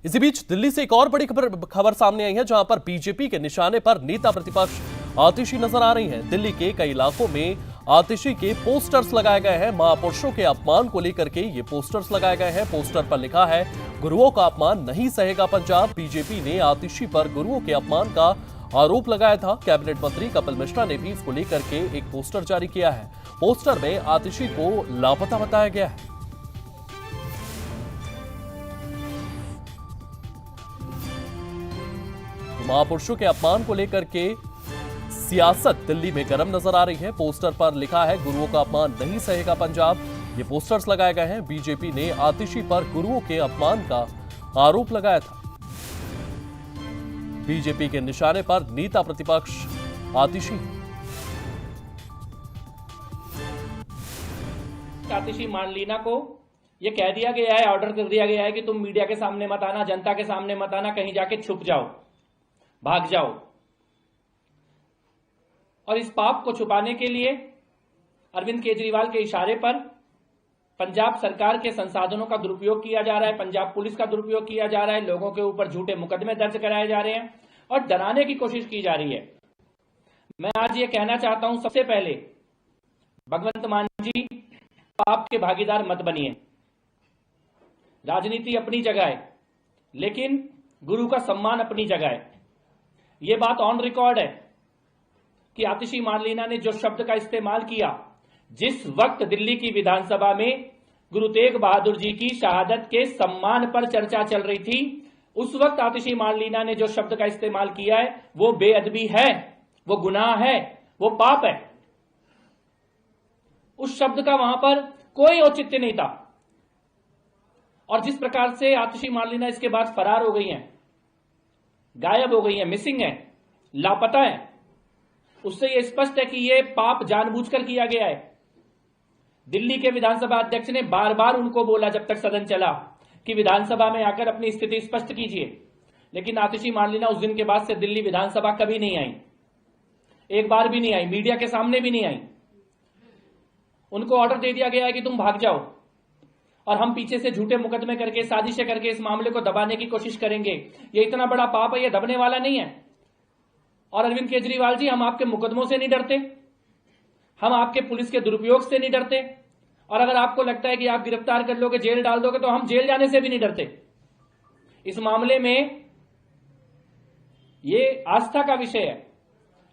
इसी बीच दिल्ली से एक और बड़ी खबर सामने आई है, जहां पर बीजेपी के निशाने पर नेता प्रतिपक्ष आतिशी नजर आ रही हैं। दिल्ली के कई इलाकों में आतिशी के पोस्टर्स लगाए गए हैं। महापुरुषों के अपमान को लेकर के ये पोस्टर्स लगाए गए हैं। पोस्टर पर लिखा है, गुरुओं का अपमान नहीं सहेगा पंजाब। बीजेपी ने आतिशी पर गुरुओं के अपमान का आरोप लगाया था। कैबिनेट मंत्री कपिल मिश्रा ने भी इसको लेकर के एक पोस्टर जारी किया है। पोस्टर में आतिशी को लापता बताया गया है। महापुरुषों के अपमान को लेकर के सियासत दिल्ली में गर्म नजर आ रही है। पोस्टर पर लिखा है, गुरुओं का अपमान नहीं सहेगा पंजाब। ये पोस्टर्स लगाए गए हैं। बीजेपी ने आतिशी पर गुरुओं के अपमान का आरोप लगाया था। बीजेपी के निशाने पर नेता प्रतिपक्ष आतिशी। आतिशी मार्लिना को यह कह दिया गया है, ऑर्डर कर दिया गया है कि तुम मीडिया के सामने मत आना, जनता के सामने मत आना, कहीं जाके छुप जाओ, भाग जाओ। और इस पाप को छुपाने के लिए अरविंद केजरीवाल के इशारे पर पंजाब सरकार के संसाधनों का दुरुपयोग किया जा रहा है, पंजाब पुलिस का दुरुपयोग किया जा रहा है, लोगों के ऊपर झूठे मुकदमे दर्ज कराए जा रहे हैं और डराने की कोशिश की जा रही है। मैं आज ये कहना चाहता हूं, सबसे पहले भगवंत मान जी, पाप के भागीदार मत बनिए। राजनीति अपनी जगह है, लेकिन गुरु का सम्मान अपनी जगह है। यह बात ऑन रिकॉर्ड है कि आतिशी मार्लिना ने जो शब्द का इस्तेमाल किया, जिस वक्त दिल्ली की विधानसभा में गुरु तेग बहादुर जी की शहादत के सम्मान पर चर्चा चल रही थी, उस वक्त आतिशी मार्लिना ने जो शब्द का इस्तेमाल किया है, वो बेअदबी है, वो गुनाह है, वो पाप है। उस शब्द का वहां पर कोई औचित्य नहीं था। और जिस प्रकार से आतिशी मार्लिना इसके बाद फरार हो गई हैं, गायब हो गई हैं, मिसिंग है, लापता है, उससे यह स्पष्ट है कि यह पाप जानबूझकर किया गया है। दिल्ली के विधानसभा अध्यक्ष ने बार बार उनको बोला जब तक सदन चला कि विधानसभा में आकर अपनी स्थिति स्पष्ट कीजिए, लेकिन आतिशी मार्लिना उस दिन के बाद से दिल्ली विधानसभा कभी नहीं आई, एक बार भी नहीं आई, मीडिया के सामने भी नहीं आई। उनको ऑर्डर दे दिया गया है कि तुम भाग जाओ और हम पीछे से झूठे मुकदमे करके, साजिशें करके इस मामले को दबाने की कोशिश करेंगे। ये इतना बड़ा पाप है, ये दबने वाला नहीं है। और अरविंद केजरीवाल जी, हम आपके मुकदमों से नहीं डरते, हम आपके पुलिस के दुरुपयोग से नहीं डरते, और अगर आपको लगता है कि आप गिरफ्तार कर लोगे, जेल डाल दोगे, तो हम जेल जाने से भी नहीं डरते। इस मामले में ये आस्था का विषय है,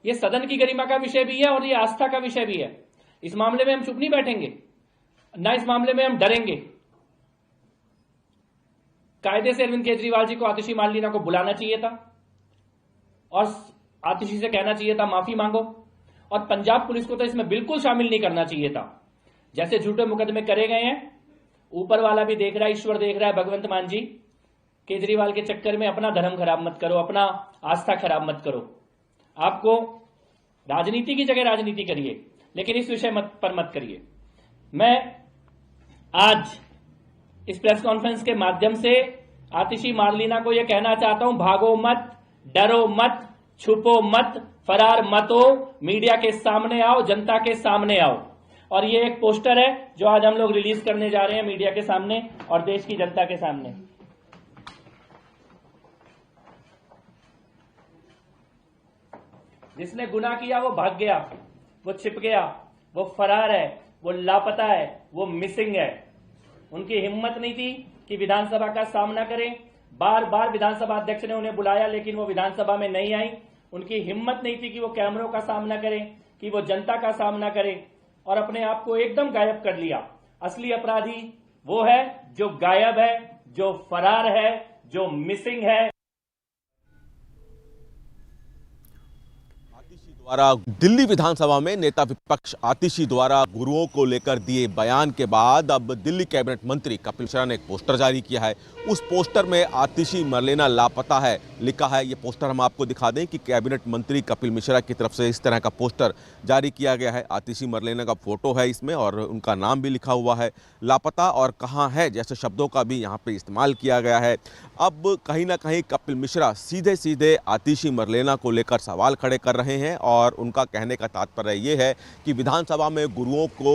ये सदन की गरिमा का विषय भी है और ये आस्था का विषय भी है। इस मामले में हम चुप नहीं बैठेंगे, ना इस मामले में हम डरेंगे। कायदे से अरविंद केजरीवाल जी को आतिशी मार्लिना को बुलाना चाहिए था और आतिशी से कहना चाहिए था माफी मांगो, और पंजाब पुलिस को तो इसमें बिल्कुल शामिल नहीं करना चाहिए था। जैसे झूठे मुकदमे करे गए हैं, ऊपर वाला भी देख रहा है, ईश्वर देख रहा है। भगवंत मान जी, केजरीवाल के चक्कर में अपना धर्म खराब मत करो, अपना आस्था खराब मत करो। आपको राजनीति की जगह राजनीति करिए, लेकिन इस विषय पर मत करिए। मैं आज इस प्रेस कॉन्फ्रेंस के माध्यम से आतिशी मार्लिना को यह कहना चाहता हूं, भागो मत, डरो मत, छुपो मत, फरार मत हो, मीडिया के सामने आओ, जनता के सामने आओ। और ये एक पोस्टर है जो आज हम लोग रिलीज करने जा रहे हैं मीडिया के सामने और देश की जनता के सामने। जिसने गुनाह किया वो भाग गया, वो छिप गया, वो फरार है, वो लापता है, वो मिसिंग है। उनकी हिम्मत नहीं थी कि विधानसभा का सामना करें। बार बार विधानसभा अध्यक्ष ने उन्हें बुलाया, लेकिन वो विधानसभा में नहीं आई। उनकी हिम्मत नहीं थी कि वो कैमरों का सामना करें, कि वो जनता का सामना करें, और अपने आप को एकदम गायब कर लिया। असली अपराधी वो है जो गायब है, जो फरार है, जो मिसिंग है। द्वारा दिल्ली विधानसभा में नेता विपक्ष आतिशी द्वारा गुरुओं को लेकर दिए बयान के बाद अब दिल्ली कैबिनेट मंत्री कपिल मिश्रा ने एक पोस्टर जारी किया है। उस पोस्टर में आतिशी मार्लिना लापता है लिखा है। ये पोस्टर हम आपको दिखा दें कि कैबिनेट मंत्री कपिल मिश्रा की तरफ से इस तरह का पोस्टर जारी किया गया है। आतिशी मार्लिना का फोटो है इसमें और उनका नाम भी लिखा हुआ है। लापता और कहाँ है जैसे शब्दों का भी यहाँ पे इस्तेमाल किया गया है। अब कहीं ना कहीं कपिल मिश्रा सीधे सीधे आतिशी मार्लिना को लेकर सवाल खड़े कर रहे हैं और उनका कहने का तात्पर्य ये है कि विधानसभा में गुरुओं को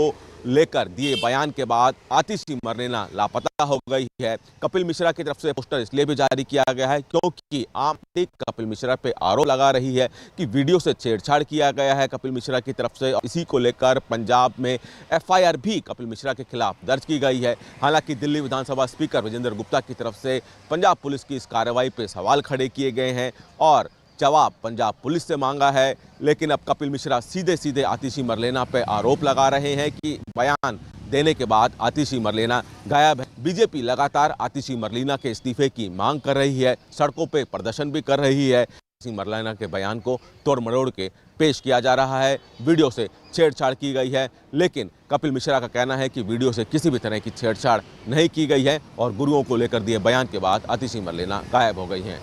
लेकर दिए बयान के बाद आतिशी मरलेना लापता हो गई है। कपिल मिश्रा की तरफ से पोस्टर इसलिए भी जारी किया गया है क्योंकि आम आदमी कपिल मिश्रा पे आरोप लगा रही है कि वीडियो से छेड़छाड़ किया गया है कपिल मिश्रा की तरफ से। इसी को लेकर पंजाब में एफआईआर भी कपिल मिश्रा के खिलाफ दर्ज की गई है। हालांकि दिल्ली विधानसभा स्पीकर विजेंद्र गुप्ता की तरफ से पंजाब पुलिस की इस कार्रवाई पर सवाल खड़े किए गए हैं और जवाब पंजाब पुलिस से मांगा है। लेकिन अब कपिल मिश्रा सीधे सीधे आतिशी मरलेना पे आरोप लगा रहे हैं कि बयान देने के बाद आतिशी मरलेना गायब है। बीजेपी लगातार आतिशी मरलेना के इस्तीफे की मांग कर रही है, सड़कों पे प्रदर्शन भी कर रही है। आतिशी मरलेना के बयान को तोड़ मरोड़ के पेश किया जा रहा है, वीडियो से छेड़छाड़ की गई है। लेकिन कपिल मिश्रा का कहना है कि वीडियो से किसी भी तरह की छेड़छाड़ नहीं की गई है और गुरुओं को लेकर दिए बयान के बाद आतिशी मरलेना गायब हो गई हैं।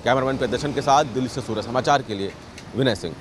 कैमरामैन प्रदर्शन के साथ दिल्ली से सूरज समाचार के लिए विनय सिंह।